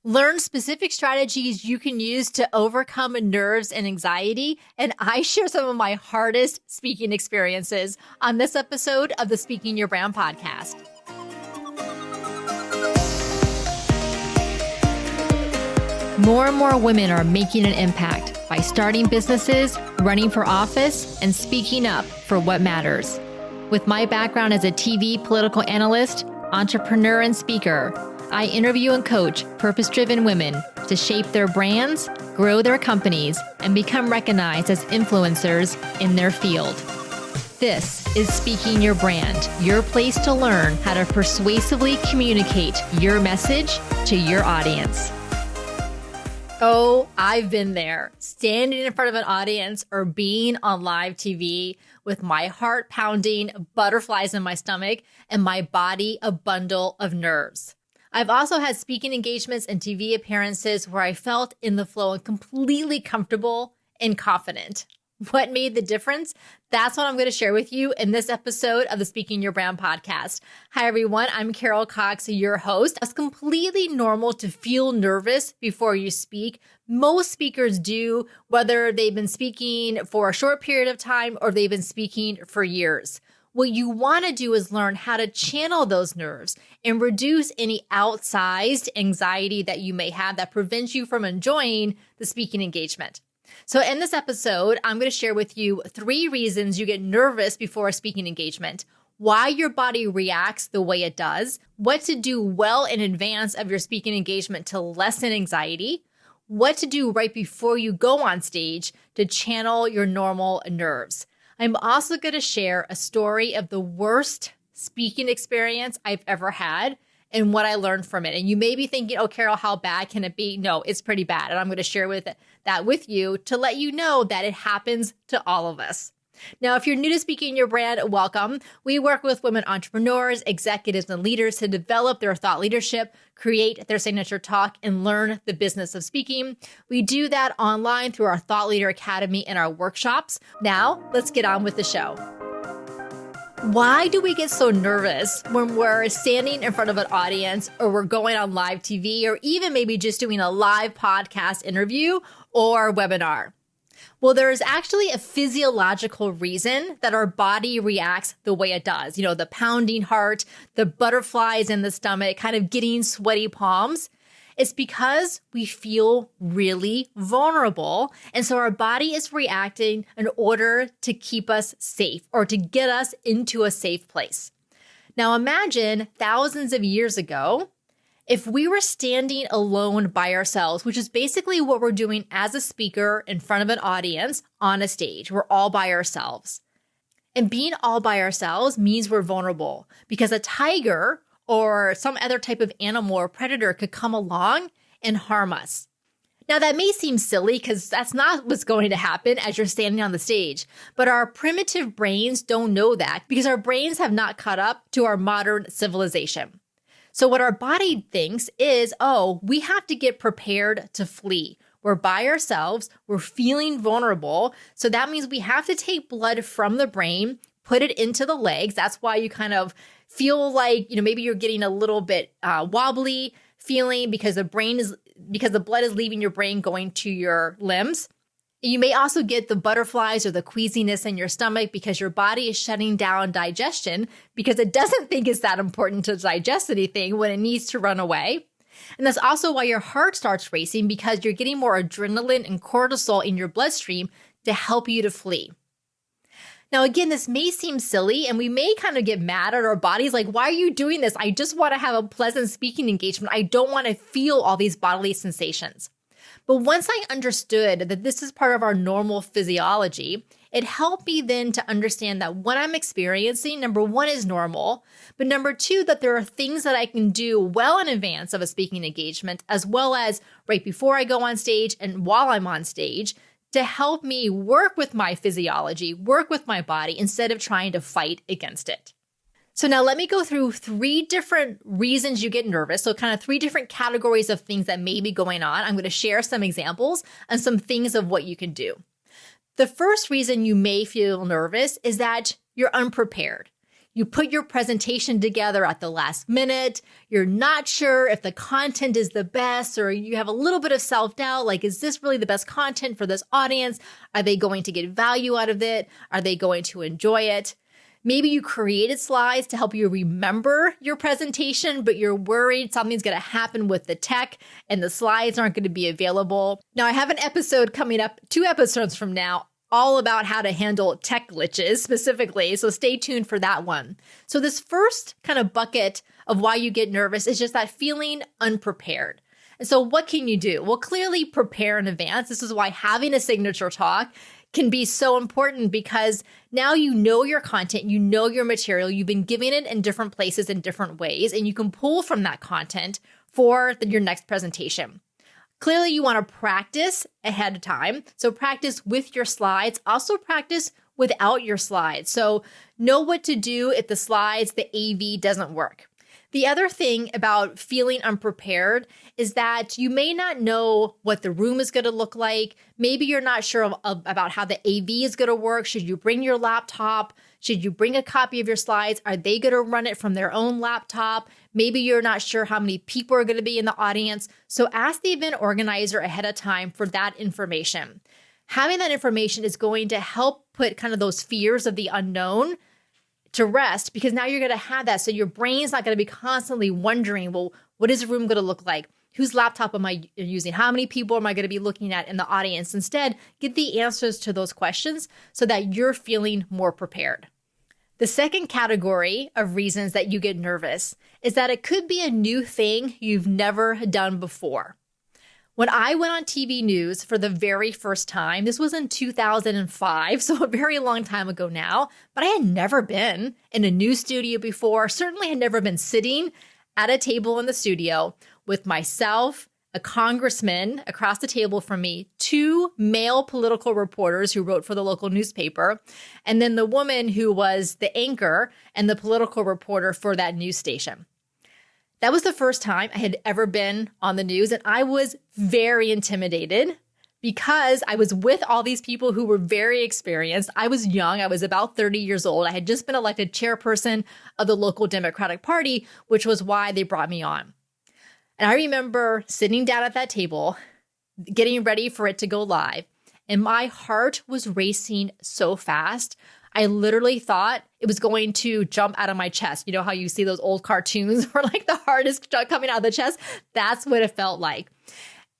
Learn specific strategies you can use to overcome nerves and anxiety, and I share some of my hardest speaking experiences on this episode of the Speaking Your Brand podcast. More and more women are making an impact by starting businesses, running for office, and speaking up for what matters. With my background as a TV political analyst, entrepreneur, and speaker, I interview and coach purpose-driven women to shape their brands, grow their companies, and become recognized as influencers in their field. This is Speaking Your Brand, your place to learn how to persuasively communicate your message to your audience. Oh, I've been there, standing in front of an audience or being on live TV with my heart pounding, butterflies in my stomach, and my body a bundle of nerves. I've also had speaking engagements and TV appearances where I felt in the flow and completely comfortable and confident. What made the difference? That's what I'm going to share with you in this episode of the Speaking Your Brand podcast. Hi, everyone. I'm Carol Cox, your host. It's completely normal to feel nervous before you speak. Most speakers do, whether they've been speaking for a short period of time or they've been speaking for years. What you want to do is learn how to channel those nerves and reduce any outsized anxiety that you may have that prevents you from enjoying the speaking engagement. So in this episode, I'm going to share with you 3 reasons you get nervous before a speaking engagement, why your body reacts the way it does, what to do well in advance of your speaking engagement to lessen anxiety, what to do right before you go on stage to channel your normal nerves. I'm also going to share a story of the worst speaking experience I've ever had and what I learned from it. And you may be thinking, oh, Carol, how bad can it be? No, it's pretty bad. And I'm going to share that with you to let you know that it happens to all of us. Now, if you're new to Speaking Your Brand, welcome. We work with women entrepreneurs, executives, and leaders to develop their thought leadership, create their signature talk, and learn the business of speaking. We do that online through our Thought Leader Academy and our workshops. Now, let's get on with the show. Why do we get so nervous when we're standing in front of an audience or we're going on live TV or even maybe just doing a live podcast interview or webinar? Well, there's actually a physiological reason that our body reacts the way it does. You know, the pounding heart, the butterflies in the stomach, kind of getting sweaty palms. It's because we feel really vulnerable. And so our body is reacting in order to keep us safe or to get us into a safe place. Now imagine thousands of years ago, if we were standing alone by ourselves, which is basically what we're doing as a speaker in front of an audience on a stage, we're all by ourselves. And being all by ourselves means we're vulnerable because a tiger or some other type of animal or predator could come along and harm us. Now, that may seem silly because that's not what's going to happen as you're standing on the stage, but our primitive brains don't know that because our brains have not caught up to our modern civilization. So what our body thinks is, oh, we have to get prepared to flee. We're by ourselves, we're feeling vulnerable, so that means we have to take blood from the brain, put it into the legs. That's why you kind of feel like, maybe you're getting a little bit wobbly feeling because the blood is leaving your brain going to your limbs. You may also get the butterflies or the queasiness in your stomach because your body is shutting down digestion because it doesn't think it's that important to digest anything when it needs to run away. And that's also why your heart starts racing because you're getting more adrenaline and cortisol in your bloodstream to help you to flee. Now, again, this may seem silly and we may kind of get mad at our bodies like, why are you doing this? I just want to have a pleasant speaking engagement. I don't want to feel all these bodily sensations. But once I understood that this is part of our normal physiology, it helped me then to understand that what I'm experiencing, number 1, is normal, but number 2, that there are things that I can do well in advance of a speaking engagement, as well as right before I go on stage and while I'm on stage, to help me work with my physiology, work with my body, instead of trying to fight against it. So now let me go through 3 different reasons you get nervous. So kind of 3 different categories of things that may be going on. I'm going to share some examples and some things of what you can do. The first reason you may feel nervous is that you're unprepared. You put your presentation together at the last minute. You're not sure if the content is the best, or you have a little bit of self-doubt, like, is this really the best content for this audience? Are they going to get value out of it? Are they going to enjoy it? Maybe you created slides to help you remember your presentation, but you're worried something's going to happen with the tech and the slides aren't going to be available. Now, I have an episode coming up 2 episodes from now all about how to handle tech glitches specifically, so stay tuned for that one. So this first kind of bucket of why you get nervous is just that feeling unprepared. And so what can you do? Well, clearly prepare in advance. This is why having a signature talk can be so important, because now you know your content, you know your material, you've been giving it in different places in different ways, and you can pull from that content for your next presentation. Clearly, you want to practice ahead of time. So practice with your slides, also practice without your slides. So know what to do if the slides, the AV doesn't work. The other thing about feeling unprepared is that you may not know what the room is going to look like. Maybe you're not sure about how the AV is going to work. Should you bring your laptop? Should you bring a copy of your slides? Are they going to run it from their own laptop? Maybe you're not sure how many people are going to be in the audience. So ask the event organizer ahead of time for that information. Having that information is going to help put kind of those fears of the unknown to rest, because now you're going to have that. So your brain's not going to be constantly wondering, well, what is the room going to look like? Whose laptop am I using? How many people am I going to be looking at in the audience? Instead, get the answers to those questions so that you're feeling more prepared. The second category of reasons that you get nervous is that it could be a new thing you've never done before. When I went on TV news for the very first time, this was in 2005, so a very long time ago now, but I had never been in a news studio before, certainly had never been sitting at a table in the studio with myself, a congressman across the table from me, 2 male political reporters who wrote for the local newspaper, and then the woman who was the anchor and the political reporter for that news station. That was the first time I had ever been on the news, and I was very intimidated because I was with all these people who were very experienced. I was young. I was about 30 years old. I had just been elected chairperson of the local Democratic Party, which was why they brought me on. And I remember sitting down at that table, getting ready for it to go live, and my heart was racing so fast. I literally thought it was going to jump out of my chest. You know how you see those old cartoons where like the heart is coming out of the chest? That's what it felt like.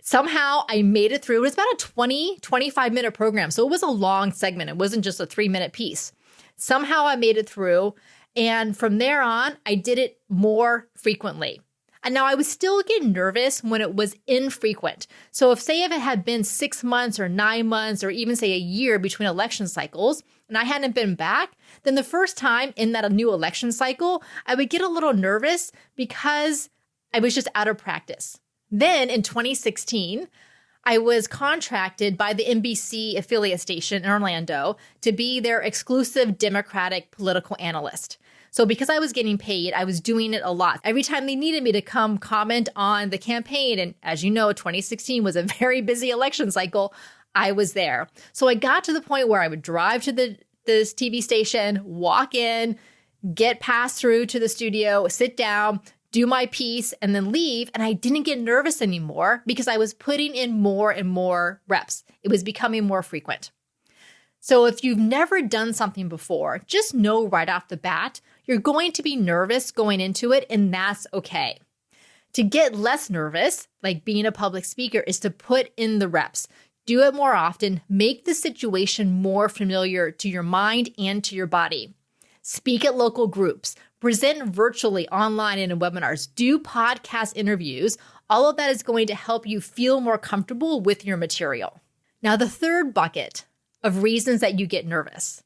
Somehow I made it through. It was about a 25-minute program. So it was a long segment. It wasn't just a 3-minute piece. Somehow I made it through. And from there on, I did it more frequently. And now I was still getting nervous when it was infrequent. So if it had been 6 months or 9 months or even say a year between election cycles, and I hadn't been back, then the first time in that new election cycle, I would get a little nervous because I was just out of practice. Then in 2016, I was contracted by the NBC affiliate station in Orlando to be their exclusive Democratic political analyst. So because I was getting paid, I was doing it a lot. Every time they needed me to come comment on the campaign, and as you know, 2016 was a very busy election cycle, I was there. So I got to the point where I would drive to this TV station, walk in, get passed through to the studio, sit down, do my piece, and then leave. And I didn't get nervous anymore because I was putting in more and more reps. It was becoming more frequent. So if you've never done something before, just know right off the bat, you're going to be nervous going into it, and that's okay. To get less nervous, like being a public speaker, is to put in the reps. Do it more often. Make the situation more familiar to your mind and to your body. Speak at local groups. Present virtually, online, and in webinars. Do podcast interviews. All of that is going to help you feel more comfortable with your material. Now, the third bucket of reasons that you get nervous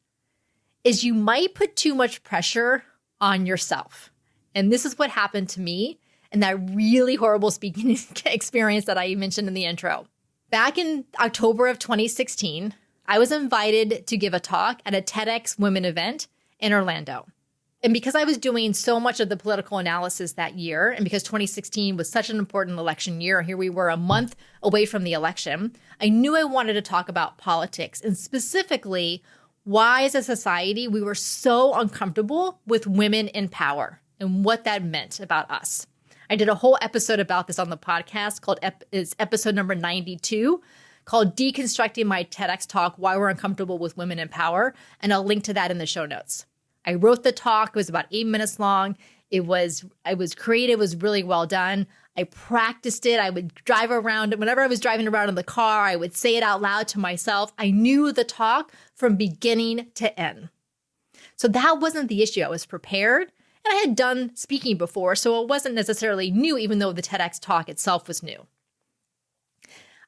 is you might put too much pressure on yourself. And this is what happened to me in that really horrible speaking experience that I mentioned in the intro. Back in October of 2016, I was invited to give a talk at a TEDx Women event in Orlando. And because I was doing so much of the political analysis that year, and because 2016 was such an important election year, here we were a month away from the election, I knew I wanted to talk about politics and specifically why as a society we were so uncomfortable with women in power and what that meant about us. I did a whole episode about this on the podcast called is episode number 92 called Deconstructing My TEDx Talk, Why We're Uncomfortable with Women in Power. And I'll link to that in the show notes. I wrote the talk. It was about 8 minutes long. I was creative. It was really well done. I practiced it. I would drive around. Whenever I was driving around in the car, I would say it out loud to myself. I knew the talk from beginning to end. So that wasn't the issue. I was prepared. And I had done speaking before, so it wasn't necessarily new, even though the TEDx talk itself was new.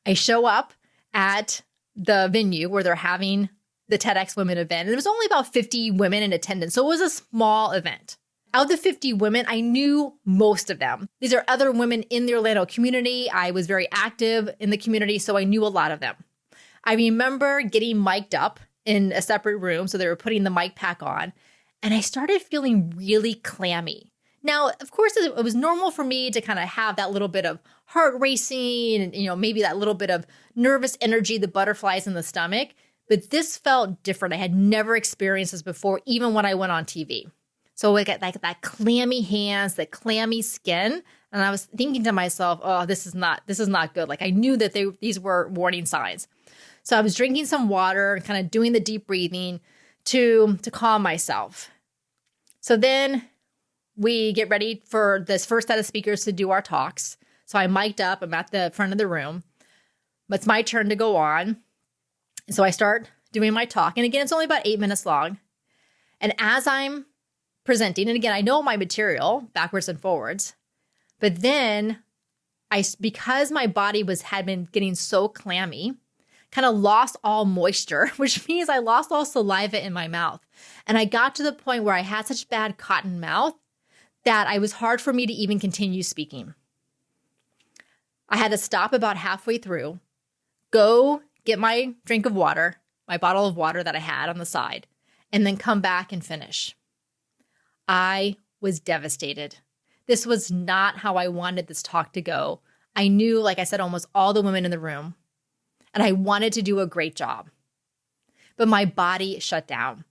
I show up at the venue where they're having the TEDx Women event, and there was only about 50 women in attendance, so it was a small event. Out of the 50 women, I knew most of them. These are other women in the Orlando community. I was very active in the community, so I knew a lot of them. I remember getting mic'd up in a separate room, so they were putting the mic pack on, and I started feeling really clammy. Now, of course, it was normal for me to kind of have that little bit of heart racing and, maybe that little bit of nervous energy, the butterflies in the stomach, but this felt different. I had never experienced this before, even when I went on TV. So I got like that clammy hands, that clammy skin. And I was thinking to myself, oh, this is not good. Like I knew that these were warning signs. So I was drinking some water and kind of doing the deep breathing to calm myself. So then we get ready for this first set of speakers to do our talks. So I mic'd up, I'm at the front of the room. It's my turn to go on. So I start doing my talk. And again, it's only about 8 minutes long. And as I'm presenting, and again, I know my material backwards and forwards, but then because my body had been getting so clammy, kind of lost all moisture, which means I lost all saliva in my mouth. And I got to the point where I had such bad cotton mouth that it was hard for me to even continue speaking. I had to stop about halfway through, go get my drink of water, my bottle of water that I had on the side, and then come back and finish. I was devastated. This was not how I wanted this talk to go. I knew, like I said, almost all the women in the room, and I wanted to do a great job. But my body shut down.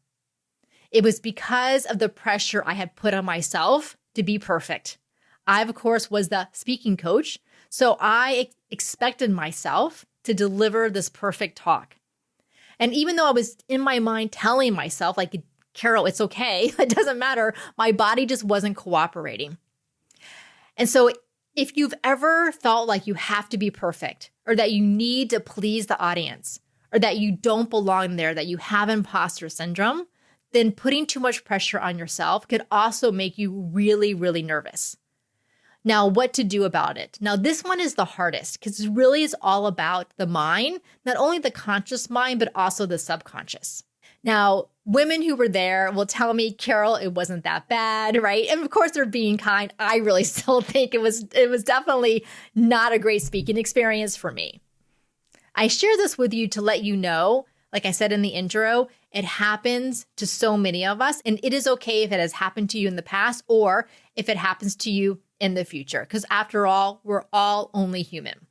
It was because of the pressure I had put on myself to be perfect. I, of course, was the speaking coach, so I expected myself to deliver this perfect talk. And even though I was in my mind telling myself, like, Carol, it's okay, it doesn't matter, my body just wasn't cooperating. And so if you've ever felt like you have to be perfect, or that you need to please the audience, or that you don't belong there, that you have imposter syndrome, then putting too much pressure on yourself could also make you really, really nervous. Now, what to do about it? Now, this one is the hardest because it really is all about the mind, not only the conscious mind, but also the subconscious. Now, women who were there will tell me, Carol, it wasn't that bad, right? And of course, they're being kind. I really still think it was definitely not a great speaking experience for me. I share this with you to let you know, like I said in the intro, it happens to so many of us, and it is okay if it has happened to you in the past or if it happens to you in the future, because after all, we're all only human.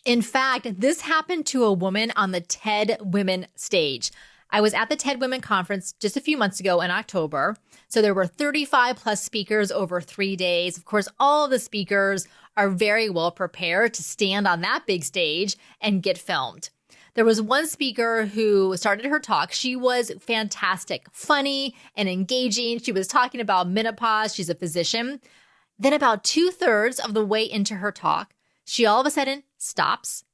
In fact, this happened to a woman on the TED Women stage. I was at the TED Women conference just a few months ago in October. So there were 35 plus speakers over 3 days. Of course, all of the speakers are very well prepared to stand on that big stage and get filmed. There was one speaker who started her talk. She was fantastic, funny and engaging. She was talking about menopause. She's a physician. Then about 2/3 of the way into her talk, she all of a sudden stops.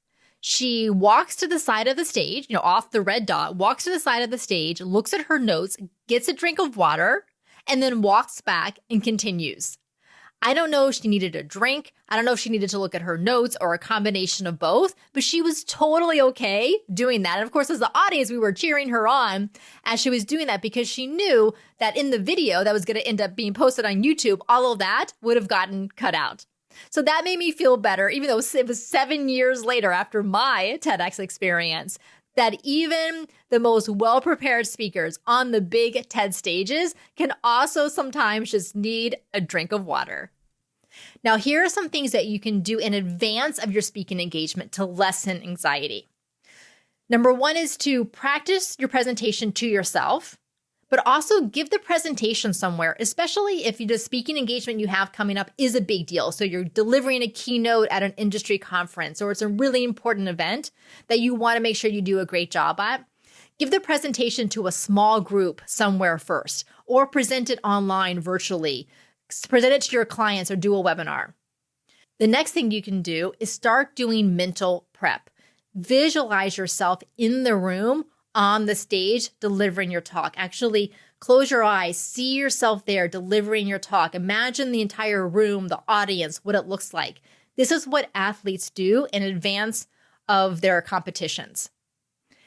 She walks to the side of the stage, off the red dot, walks to the side of the stage, looks at her notes, gets a drink of water, and then walks back and continues. I don't know if she needed a drink. I don't know if she needed to look at her notes or a combination of both, but she was totally okay doing that. And of course, as the audience, we were cheering her on as she was doing that because she knew that in the video that was going to end up being posted on YouTube, all of that would have gotten cut out. So that made me feel better, even though it was 7 years later after my TEDx experience, that even the most well-prepared speakers on the big TED stages can also sometimes just need a drink of water. Now, here are some things that you can do in advance of your speaking engagement to lessen anxiety. Number one is to practice your presentation to yourself, but also give the presentation somewhere, especially if the speaking engagement you have coming up is a big deal. So you're delivering a keynote at an industry conference, or it's a really important event that you want to make sure you do a great job at. Give the presentation to a small group somewhere first, or present it online virtually. Present it to your clients or do a webinar. The next thing you can do is start doing mental prep. Visualize yourself in the room on the stage delivering your talk. Actually, close your eyes, see yourself there delivering your talk. Imagine the entire room, the audience, what it looks like. This is what athletes do in advance of their competitions,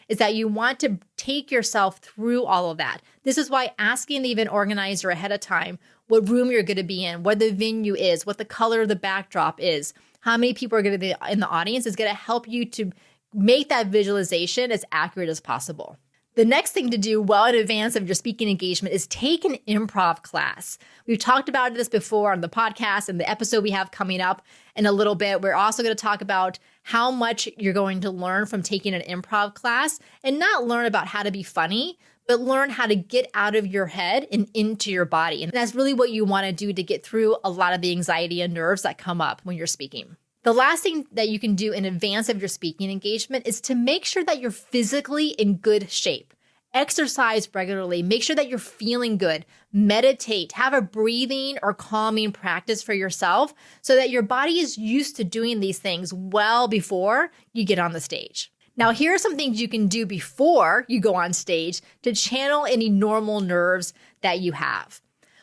is that you want to take yourself through all of that. This is why asking the event organizer ahead of time what room you're going to be in, what the venue is, what the color of the backdrop is, how many people are going to be in the audience is going to help you to make that visualization as accurate as possible. The next thing to do well in advance of your speaking engagement is take an improv class. We've talked about this before on the podcast and the episode we have coming up in a little bit. We're also going to talk about how much you're going to learn from taking an improv class, and not learn about how to be funny, but learn how to get out of your head and into your body. And that's really what you want to do to get through a lot of the anxiety and nerves that come up when you're speaking. The last thing that you can do in advance of your speaking engagement is to make sure that you're physically in good shape. Exercise regularly. Make sure that you're feeling good. Meditate. Have a breathing or calming practice for yourself so that your body is used to doing these things well before you get on the stage. Now, here are some things you can do before you go on stage to channel any normal nerves that you have.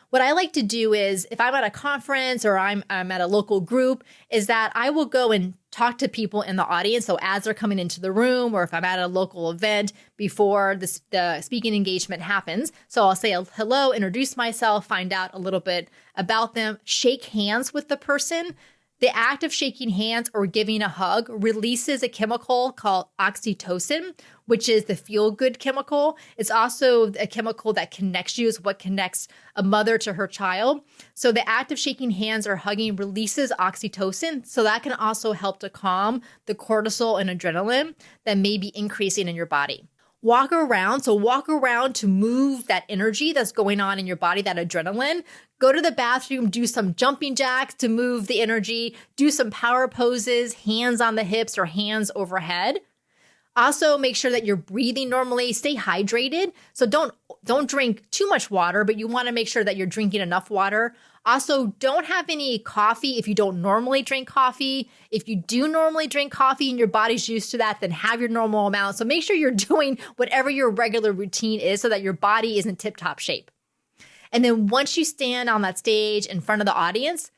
What I like to do is, if I'm at a conference or I'm at a local group, is that I will go and talk to people in the audience. So as they're coming into the room, or if I'm at a local event before the speaking engagement happens. So I'll say hello, introduce myself, find out a little bit about them, shake hands with the person. The act of shaking hands or giving a hug releases a chemical called oxytocin, which is the feel-good chemical. It's also a chemical that connects you, is what connects a mother to her child. So the act of shaking hands or hugging releases oxytocin. So that can also help to calm the cortisol and adrenaline that may be increasing in your body. Walk around. So walk around to move that energy that's going on in your body, that adrenaline. Go to the bathroom, do some jumping jacks to move the energy, do some power poses, hands on the hips or hands overhead. Also, make sure that you're breathing normally, stay hydrated. So don't drink too much water, but you want to make sure that you're drinking enough water. Also, don't have any coffee if you don't normally drink coffee. If you do normally drink coffee and your body's used to that, then have your normal amount. So make sure you're doing whatever your regular routine is so that your body is in tip-top shape. And then once you stand on that stage in front of the audience,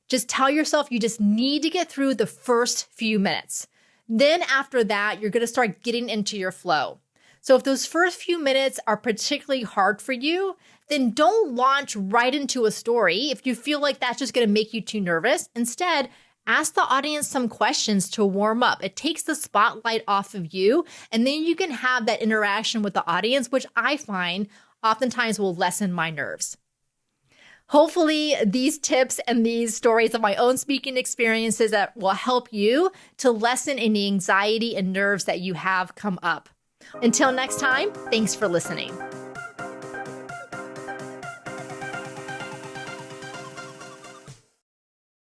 just tell yourself you just need to get through the first few minutes. Then after that, you're going to start getting into your flow. So if those first few minutes are particularly hard for you, then don't launch right into a story if you feel like that's just going to make you too nervous. Instead, ask the audience some questions to warm up. It takes the spotlight off of you, and then you can have that interaction with the audience, which I find oftentimes will lessen my nerves. Hopefully, these tips and these stories of my own speaking experiences that will help you to lessen any anxiety and nerves that you have come up. Until next time, thanks for listening.